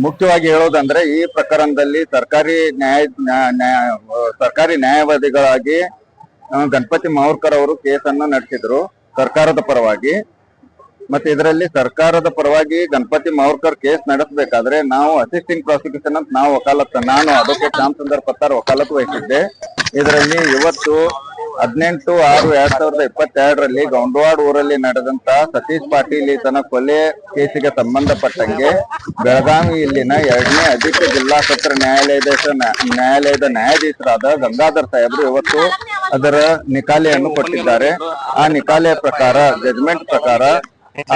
ಮುಖ್ಯವಾಗಿ ಹೇಳೋದಂದ್ರೆ ಈ ಪ್ರಕರಣದಲ್ಲಿ ಸರ್ಕಾರಿ ನ್ಯಾಯವಾದಿಗಳಾಗಿ ಗಣಪತಿ ಮಾವುರ್ಕರ್ ಅವರು ಕೇಸನ್ನು ನಡೆಸಿದ್ರು ಸರ್ಕಾರದ ಪರವಾಗಿ. ಮತ್ತೆ ಇದರಲ್ಲಿ ಸರ್ಕಾರದ ಪರವಾಗಿ ಗಣಪತಿ ಮಾವುರ್ಕರ್ ಕೇಸ್ ನಡೆಸಬೇಕಾದ್ರೆ ನಾವು ಅಸಿಸ್ಟಿಂಗ್ ಪ್ರಾಸಿಕ್ಯೂಷನ್ ಅಂತ ನಾನು ಅಡ್ವೊಕೇಟ್ ರಾಮಚಂದ್ರ ಪತ್ತಾರ್ ವಕಾಲತ್ತು ವಹಿಸಿದ್ದೆ. ಇದರಲ್ಲಿ ಇವತ್ತು 18/6/2022 ಗೌಂಡವಾಡ ಊರಲ್ಲಿ ನಡೆದಂತ ಸತೀಶ್ ಪಾಟೀಲ್ ಈತನ ಕೊಲೆ ಕೇಸಿಗೆ ಸಂಬಂಧಪಟ್ಟಂಗೆ ಬೆಳಗಾವಿ ಇಲ್ಲಿನ 2ನೇ ಅಧಿಕ ಜಿಲ್ಲಾ ಸತ್ರ ನ್ಯಾಯಾಲಯದ ನ್ಯಾಯಾಧೀಶರಾದ ಗಂಗಾಧರ್ ಸಾಹೇಬರು ಇವತ್ತು ಅದರ ನಿಕಾಲೆಯನ್ನು ಕೊಟ್ಟಿದ್ದಾರೆ. ಆ ನಿಕಾಲೆಯ ಪ್ರಕಾರ ಜಜ್ಮೆಂಟ್ ಪ್ರಕಾರ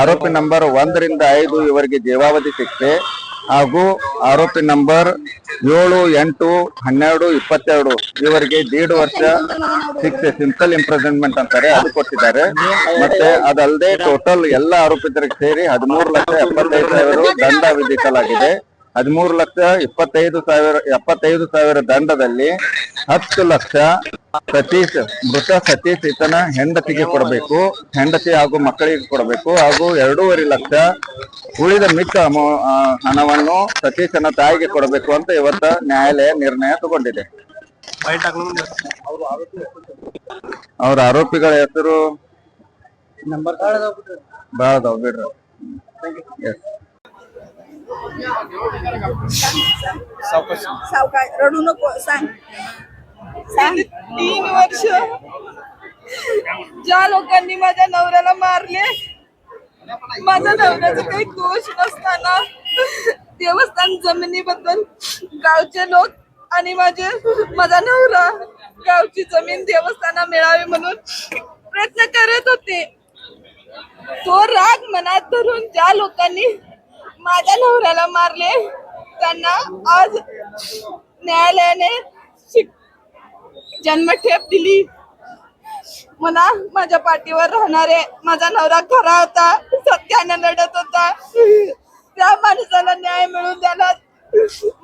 ಆರೋಪಿ ನಂಬರ್ 1 ರಿಂದ 5 ಇವರಿಗೆ ಜೀವಾವಧಿ ಶಿಕ್ಷೆ ಹಾಗೂ ಆರೋಪಿ ನಂಬರ್ 7, 8, 12, 22 ಇವರಿಗೆ 1.5 ವರ್ಷ ಶಿಕ್ಷೆ ಸಿಂಪಲ್ ಇಂಪ್ರಿಸನ್ಮೆಂಟ್ ಅಂತಾರೆ ಅದು ಕೊಟ್ಟಿದ್ದಾರೆ. ಮತ್ತೆ ಅದಲ್ಲದೆ ಟೋಟಲ್ ಎಲ್ಲ ಆರೋಪಿತರಿಗೆ ಸೇರಿ 13,75,000 ದಂಡ ವಿಧಿಸಲಾಗಿದೆ. 13,25,000 ದಂಡದಲ್ಲಿ 10 ಲಕ್ಷ ಮೃತ ಸತೀಶ್ ಈತನ ಹೆಂಡತಿಗೆ ಕೊಡಬೇಕು, ಹೆಂಡತಿ ಹಾಗೂ ಮಕ್ಕಳಿಗೆ ಕೊಡಬೇಕು, ಹಾಗೂ 2.5 ಲಕ್ಷ ಉಳಿದ ಮಿಕ್ಕ ಹಣವನ್ನು ಸತೀಶನ ತಾಯಿಗೆ ಕೊಡಬೇಕು ಅಂತ ಇವತ್ತ ನ್ಯಾಯಾಲಯ ನಿರ್ಣಯ ತಗೊಂಡಿದೆ. ಅವ್ರ ಆರೋಪಿಗಳ ಹೆಸರು ಬಾಳದಾವ್ ಬಿಡ್ರಿ. रडू नको सांग 3 वर्ष ज्या लोकांनी माझ्या नवऱ्याला मारले, माझ्या नवऱ्याचा काही दोष नसताना देवस्थान जमिनीबद्दल गावचे लोक आणि माझा नवरा गावची जमीन देवस्थाना मिळावी म्हणून प्रयत्न करत होते. तो राग मनात धरून ज्या लोकांनी माझ्या नवऱ्याला मारले त्यांना आज न्यायालयाने जन्मठेप दिली. मला माझ्या पाठीवर राहणारे माझा नवरा खरा होता, सत्याने लढत होता. त्या माणसाला न्याय मिळवून द्यायला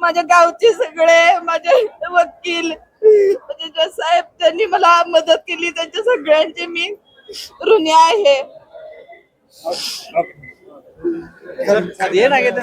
माझ्या गावचे सगळे माझे वकील माझे साहेब त्यांनी मला मदत केली, त्यांच्या सगळ्यांचे मी ऋणी आहे. ಏನಾಗೈತೆ